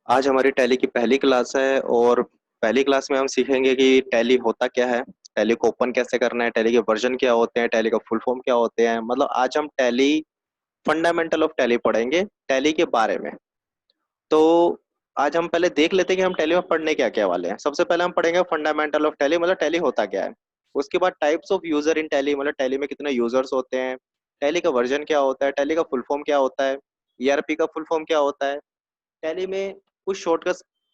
आज हमारी टैली की पहली क्लास है और पहली क्लास में हम सीखेंगे कि टैली होता क्या है। टैली को ओपन कैसे करना है, टैली के वर्जन क्या होते हैं, टैली का फुल फॉर्म क्या होते हैं। मतलब आज हम टैली फंडामेंटल ऑफ टैली पढ़ेंगे, टैली के बारे में। तो आज हम पहले देख लेते हैं कि हम टैली में पढ़ने क्या क्या वाले हैं। सबसे पहले हम पढ़ेंगे फंडामेंटल ऑफ टैली, मतलब टैली होता क्या है। उसके बाद types of user in tally, मतलब टैली में कितने यूजर्स होते हैं, टैली का वर्जन क्या होता है, टैली का फुल फॉर्म क्या होता है, ईआरपी का फुल फॉर्म क्या होता है। टैली में कुछ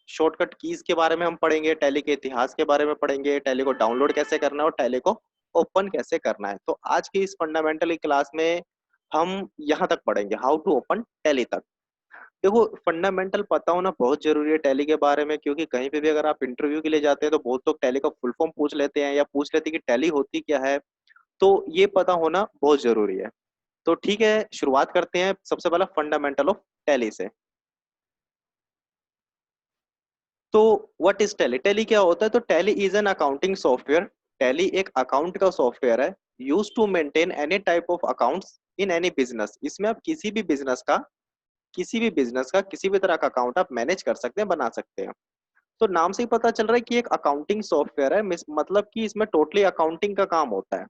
शॉर्टकट कीज के बारे में हम पढ़ेंगे, टैली के इतिहास के बारे में पढ़ेंगे, टैली को डाउनलोड कैसे करना है और टैली को ओपन कैसे करना है। तो आज की इस फंडामेंटल क्लास में हम यहाँ तक पढ़ेंगे, हाउ टू ओपन टैली तक। देखो, फंडामेंटल पता होना बहुत जरूरी है टैली के बारे में, क्योंकि कहीं पे भी अगर आप इंटरव्यू के लिए जाते हैं तो बहुत लोग टैली का फुल फॉर्म पूछ लेते हैं या पूछ लेते हैं कि टैली होती क्या है। तो ये पता होना बहुत जरूरी है। तो ठीक है, शुरुआत करते हैं सबसे पहला फंडामेंटल ऑफ टैली से। तो व्हाट इज टैली, टैली क्या होता है। तो Tally is an accounting software. Tally एक अकाउंट का सॉफ्टवेयर है, use to maintain any type of accounts in any business. इसमें आप किसी भी बिजनेस का किसी भी तरह का अकाउंट आप मैनेज कर सकते हैं, बना सकते हैं। तो नाम से ही पता चल रहा है कि एक अकाउंटिंग सॉफ्टवेयर है, मतलब कि इसमें टोटली अकाउंटिंग का काम होता है।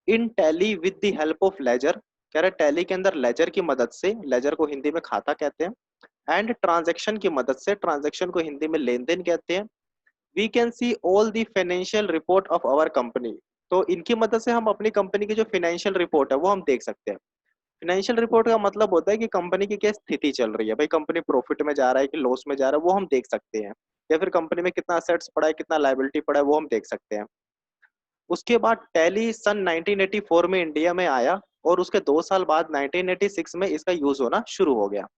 In Tally with the help of ledger, कह रहे टैली के अंदर लेजर की मदद से, लेजर को हिंदी में खाता कहते हैं, एंड ट्रांजैक्शन की मदद से, ट्रांजैक्शन को हिंदी में लेन देन कहते हैं, we can see all the financial report of our company. तो इनकी मदद से हम अपनी कंपनी की जो फाइनेंशियल रिपोर्ट है वो हम देख सकते हैं। फाइनेंशियल रिपोर्ट का मतलब होता है कि कंपनी की क्या स्थिति चल रही है, भाई कंपनी प्रॉफिट में जा रहा है कि लॉस में जा रहा है, वो हम देख सकते हैं। या फिर कंपनी में कितना असेट्स पड़ा है, कितना लायबिलिटी पड़ा है, वो हम देख सकते हैं। उसके बाद टैली सन 1984 में इंडिया में आया और उसके 2 साल बाद 1986 में इसका यूज होना शुरू हो गया।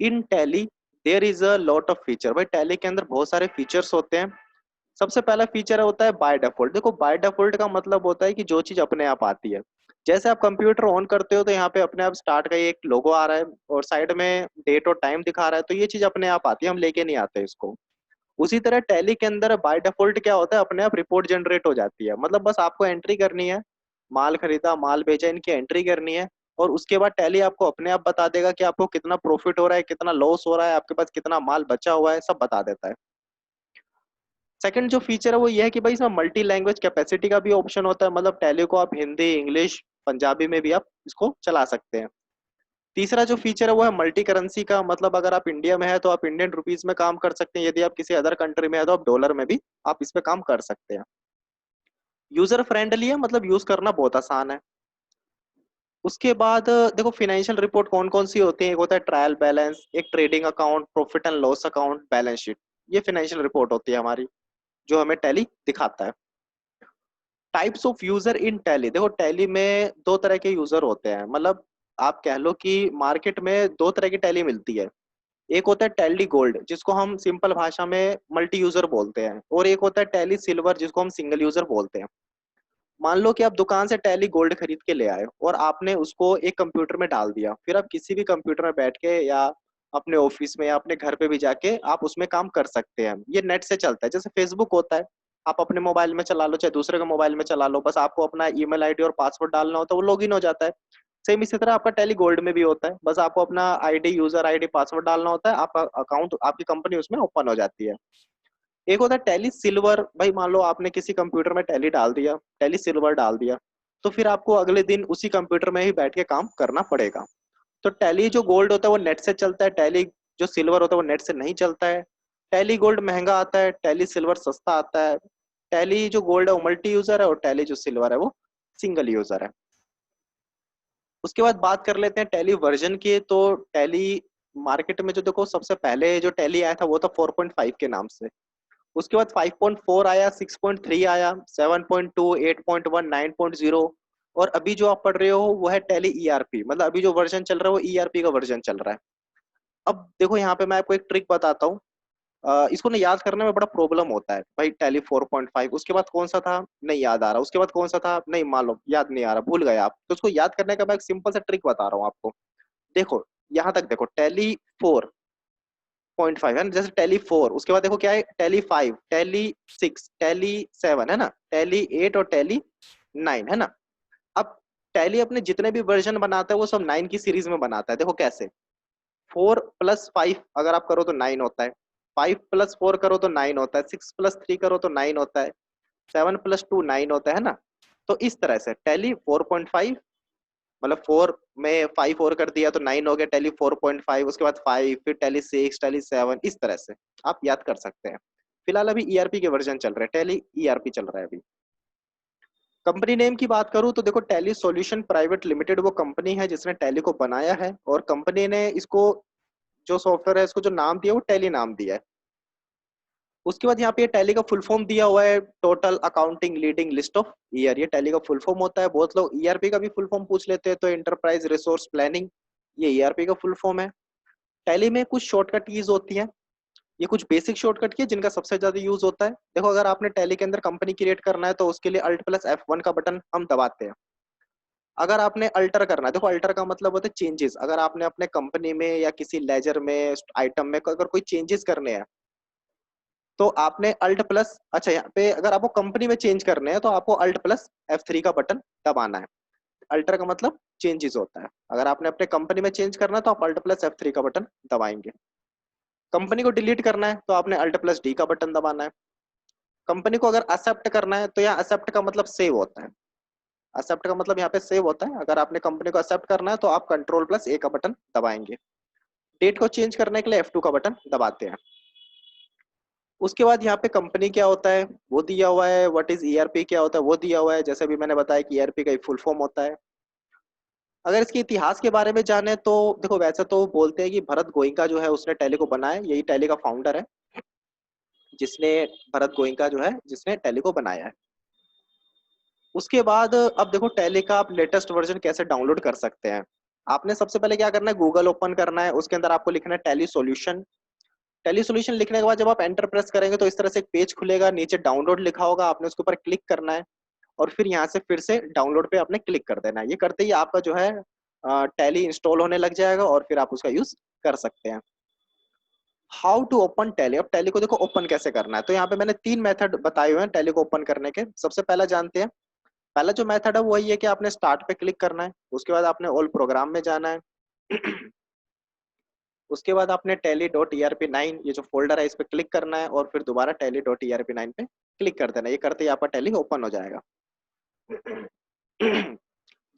In Tally there is a lot of feature, भाई टैली के अंदर बहुत सारे फीचर्स होते हैं। सबसे पहला फीचर होता है बाय डिफॉल्ट। देखो, बाय डिफॉल्ट का मतलब होता है कि जो चीज अपने आप आती है। जैसे आप कंप्यूटर ऑन करते हो तो यहाँ पे अपने आप स्टार्ट का एक लोगो आ रहा है और साइड में डेट और टाइम दिखा रहा है, तो ये चीज अपने आप आती है, हम लेके नहीं आते इसको। उसी तरह टैली के अंदर बाय डिफॉल्ट क्या होता है, अपने आप रिपोर्ट जनरेट हो जाती है। मतलब बस आपको एंट्री करनी है, माल खरीदा माल बेचा इनकी एंट्री करनी है, और उसके बाद टैली आपको अपने आप बता देगा कि आपको कितना प्रॉफिट हो रहा है, कितना लॉस हो रहा है, आपके पास कितना माल बचा हुआ है, सब बता देता है। सेकंड जो फीचर है वो ये है कि भाई इसमें मल्टी लैंग्वेज कैपेसिटी का भी ऑप्शन होता है, मतलब टैली को आप हिंदी इंग्लिश पंजाबी में भी आप इसको चला सकते हैं। तीसरा जो फीचर है वो है मल्टी करेंसी का, मतलब अगर आप इंडिया में है तो आप इंडियन रुपीज में काम कर सकते हैं, यदि आप किसी अदर कंट्री में है तो आप डॉलर में भी आप इस पे काम कर सकते हैं। यूजर फ्रेंडली है, मतलब यूज करना बहुत आसान है। उसके बाद देखो, फाइनेंशियल रिपोर्ट कौन कौन सी होती है। एक होता है ट्रायल बैलेंस, एक trading account, profit and loss account, balance sheet. ये फाइनेंशियल रिपोर्ट होती है हमारी, जो हमें टैली दिखाता है। Types of user in tally, देखो टैली में दो तरह के यूजर होते हैं, मतलब आप कह लो कि मार्केट में दो तरह की टैली मिलती है। एक होता है टैली गोल्ड, जिसको हम सिंपल भाषा में मल्टी यूजर बोलते हैं, और एक होता है टैली सिल्वर, जिसको हम सिंगल यूजर बोलते हैं। मान लो कि आप दुकान से टैली गोल्ड खरीद के ले आए और आपने उसको एक कंप्यूटर में डाल दिया, फिर आप किसी भी कंप्यूटर में बैठ के या अपने ऑफिस में या अपने घर पे भी जाके आप उसमें काम कर सकते हैं। ये नेट से चलता है, जैसे फेसबुक होता है। आप अपने मोबाइल में चला लो चाहे दूसरे के मोबाइल में चला लो, बस आपको अपना ईमेल आईडी और पासवर्ड डालना होता है, वो लॉगिन हो जाता है। सेम इसी तरह आपका टैली गोल्ड में भी होता है, बस आपको अपना आईडी, यूजर आईडी, पासवर्ड डालना होता है, आपका अकाउंट, आपकी कंपनी उसमें ओपन हो जाती है। एक होता है टैली सिल्वर, भाई मान लो आपने किसी कंप्यूटर में टैली डाल दिया, टैली सिल्वर डाल दिया, तो फिर आपको अगले दिन उसी कंप्यूटर में ही बैठ के काम करना पड़ेगा। तो टैली जो गोल्ड होता है वो नेट से चलता है, टैली जो सिल्वर होता है वो नेट से नहीं चलता है। टैली गोल्ड महंगा आता है, टैली सिल्वर सस्ता आता है। टैली जो गोल्ड है वो मल्टी यूजर है और टैली जो सिल्वर है वो सिंगल यूजर है। उसके बाद बात कर लेते हैं टैली वर्जन की। तो टैली मार्केट में जो देखो, सबसे पहले जो टैली आया था वो था 4.5 के नाम से। उसके बाद 5.4 आया, 6.3 आया, 7.2, 8.1, 9.0, और अभी जो आप पढ़ रहे हो वो है टैली ईआरपी, मतलब अभी जो वर्जन चल रहा है वो ईआरपी का वर्जन चल रहा है। अब देखो यहाँ पे मैं आपको एक ट्रिक बताता हूँ। इसको ना याद करने में बड़ा प्रॉब्लम होता है भाई। टैली 4.5, उसके बाद कौन सा था नहीं याद आ रहा, उसके बाद कौन सा था नहीं मालूम, याद नहीं आ रहा, भूल गए आप। तो उसको याद करने का मैं एक सिंपल सा ट्रिक बता रहा हूँ आपको। देखो, यहाँ तक देखो, टैली 4.5 है ना, जैसे टैली 4, उसके बाद देखो क्या है, टैली 5, टैली 6, टैली 7 है ना, टैली 8 और टैली 9 है ना। अब टैली अपने जितने भी वर्जन बनाता है वो सब 9 की सीरीज में बनाता है। देखो कैसे, 4+5 अगर आप करो तो 9 होता है, 5+4 करो तो 9 होता है, 6+3 करो तो 9 होता है, 7+2 9 होता है ना। तो इस तरह से टैली 4.5, मतलब 4 में 5 और कर दिया तो 9 हो गया, टैली 4.5, उसके बाद 5, फिर टैली 6, टैली 7, इस तरह से आप याद कर सकते हैं। फिलहाल अभी ईआरपी के वर्जन चल रहे हैं, टैली ईआरपी चल रहा है अभी। कंपनी नेम की बात करूं तो देखो टैली सॉल्यूशन प्राइवेट लिमिटेड वो कंपनी है जिसने टैली को बनाया है, और कंपनी ने इसको जो सॉफ्टवेयर है इसको जो नाम दिया वो टैली नाम दिया है। उसके बाद यहाँ पे टैली का फुल फॉर्म दिया हुआ है, total accounting leading list of year, ये टैली का फुल फॉर्म होता है। बहुत लोग ईआरपी का भी फुल फॉर्म पूछ लेते हैं, तो एंटरप्राइज रिसोर्स प्लानिंग, ये ईआरपी का फुल फॉर्म है। टैली में कुछ शॉर्टकट कीज होती हैं, ये कुछ बेसिक शॉर्टकट की है जिनका सबसे ज्यादा यूज होता है। देखो अगर आपने टैली के अंदर कंपनी क्रिएट करना है तो उसके लिए Alt+F1 का बटन हम दबाते हैं। अगर आपने अल्टर करना है, देखो अल्टर का मतलब होता है चेंजेस, अगर आपने अपने कंपनी में या किसी लेजर में आइटम में अगर कोई चेंजेस करने हैं तो आपने अल्ट प्लस, अच्छा यहाँ पे अगर आपको कंपनी में चेंज करने हैं तो आपको Alt+F3 का बटन दबाना है। अल्टर का मतलब चेंजेस होता है, अगर आपने अपने कंपनी में चेंज करना है तो आप Alt+F3 का बटन दबाएंगे। कंपनी को डिलीट करना है तो आपने Alt+D का बटन दबाना है। कंपनी को अगर एक्सेप्ट करना है तो यहाँ एक्सेप्ट का मतलब सेव होता है, एक्सेप्ट का मतलब यहाँ पे सेव होता है। अगर आपने कंपनी को एक्सेप्ट करना है तो आप Ctrl+A का बटन दबाएंगे। डेट को चेंज करने के लिए F2 का बटन दबाते हैं। उसके बाद यहाँ पे कंपनी क्या होता है वो दिया हुआ है, व्हाट इज ईआरपी क्या होता है वो दिया हुआ है, जैसे भी मैंने बताया कि ईआरपी का एक फुल फॉर्म होता है। अगर इसके इतिहास के बारे में जाने तो देखो वैसे तो बोलते हैं कि भरत गोइंका जो है उसने टैली को बनाया, यही टैली का फाउंडर है, जिसने भरत गोइंका जो है जिसने टैली को बनाया है। उसके बाद अब देखो टैली का आप लेटेस्ट वर्जन कैसे डाउनलोड कर सकते हैं। आपने सबसे पहले क्या करना है, गूगल ओपन करना है, उसके अंदर आपको लिखना है टैली सॉल्यूशन। टैली सॉल्यूशन लिखने के बाद जब आप एंटर प्रेस करेंगे तो इस तरह से एक पेज खुलेगा, नीचे डाउनलोड लिखा होगा, आपने उसके ऊपर क्लिक करना है और फिर यहाँ से फिर से डाउनलोड पे आपने क्लिक कर देना है। ये करते ही आपका जो है टैली इंस्टॉल होने लग जाएगा और फिर आप उसका यूज कर सकते हैं। हाउ टू ओपन टैली, अब टैली को देखो ओपन कैसे करना है, तो यहाँ पे मैंने 3 मेथड बताए हुए हैं टैली को ओपन करने के। सबसे पहला जानते हैं, पहला जो मेथड है वो वही है कि आपने स्टार्ट पे क्लिक करना है, उसके बाद आपने ऑल प्रोग्राम में जाना है। उसके बाद आपने tally.erp9 ये जो फोल्डर है इस पे क्लिक करना है और फिर दोबारा tally.erp9 पे क्लिक कर देना है। ये करते ही आपका टैली ओपन हो जाएगा।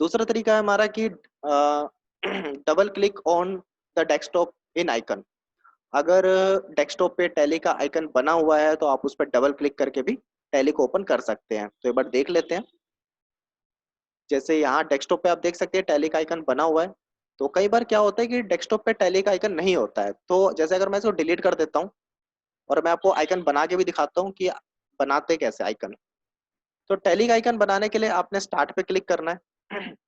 दूसरा तरीका है हमारा कि double click on the desktop in icon. अगर डेस्कटॉप पे टैली का आइकन बना हुआ है तो आप उस पर डबल क्लिक करके भी टैली को ओपन कर सकते हैं। तो एक बार देख लेते हैं, जैसे यहाँ डेस्कटॉप पे आप देख सकते हैं टैली का आइकन बना हुआ है। तो कई बार क्या होता है कि डेस्कटॉप पे टैली का आइकन नहीं होता है, तो जैसे अगर मैं इसको डिलीट कर देता हूँ और मैं आपको आइकन बना के भी दिखाता हूँ कि बनाते कैसे आइकन। तो टैली का आइकन बनाने के लिए आपने स्टार्ट पे क्लिक करना है,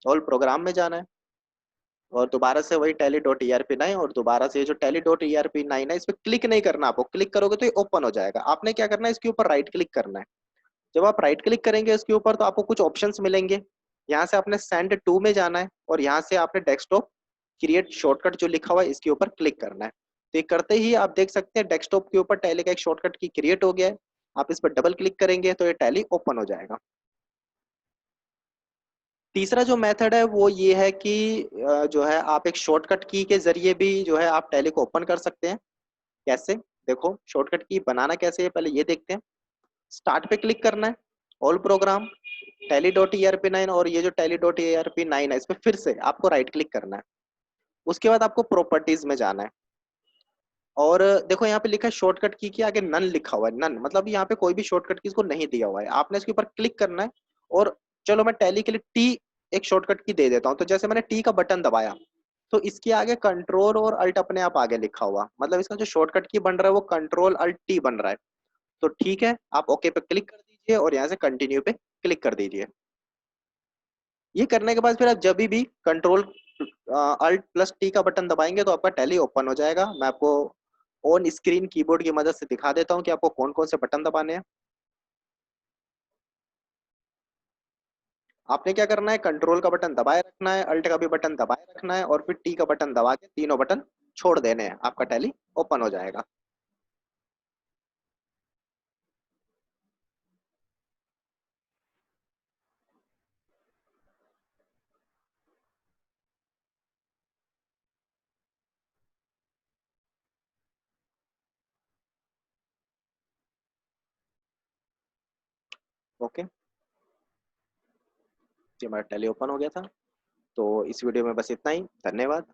ऑल प्रोग्राम में जाना है और दोबारा से वही tally.erp9, और दोबारा से ये जो tally.erp9 है इस पे क्लिक नहीं करना, आपको क्लिक करोगे तो ये ओपन हो जाएगा। आपने क्या करना है, इसके ऊपर राइट क्लिक करना है। जब आप राइट क्लिक करेंगे इसके ऊपर तो आपको कुछ ऑप्शंस मिलेंगे, यहाँ से आपने सेंड टू में जाना है और यहाँ से आपने डेस्कटॉप क्रिएट शॉर्टकट जो लिखा हुआ है इसके ऊपर क्लिक करना है। तो ये करते ही आप देख सकते हैं डेस्कटॉप के ऊपर टैली का एक शॉर्टकट की क्रिएट हो गया है। आप इस पर डबल क्लिक करेंगे तो ये टैली ओपन हो जाएगा। तीसरा जो मेथड है वो ये है कि जो है आप एक शॉर्टकट की के जरिए भी जो है आप टैली को ओपन कर सकते हैं। कैसे, देखो शॉर्टकट की बनाना कैसे है पहले ये देखते हैं। स्टार्ट पे क्लिक करना है, ऑल प्रोग्राम, tally.erp9, और ये जो tally.erp9 है इस पे फिर से आपको राइट क्लिक करना है। उसके बाद आपको प्रॉपर्टीज में जाना है और देखो यहाँ पे लिखा है शॉर्टकट की के आगे नन लिखा हुआ है, नन मतलब यहाँ पे कोई भी शॉर्टकट की इसको नहीं दिया हुआ है। आपने इसके ऊपर क्लिक करना है और चलो मैं टैली के लिए टी एक शॉर्टकट की दे देता हूँ। तो जैसे मैंने टी का बटन दबाया तो इसके आगे कंट्रोल और अल्ट अपने आप आगे लिखा हुआ, मतलब इसका जो शॉर्टकट की बन रहा है वो Ctrl+Alt+T बन रहा है। तो ठीक है, आप ओके पे क्लिक कर दीजिए और यहाँ से कंटिन्यू पे क्लिक कर दीजिए। ये करने के बाद फिर आप जब भी Ctrl+Alt+T का बटन दबाएंगे तो आपका टैली ओपन हो जाएगा। मैं आपको ऑन स्क्रीन कीबोर्ड की मदद से दिखा देता हूँ कि आपको कौन कौन से बटन दबाने हैं। आपने क्या करना है, कंट्रोल का बटन दबाए रखना है, अल्ट का भी बटन दबाए रखना है और फिर टी का बटन दबा के तीनों बटन छोड़ देने हैं, आपका टैली ओपन हो जाएगा। ओके, ये हमारा टैली ओपन हो गया था। तो इस वीडियो में बस इतना ही, धन्यवाद।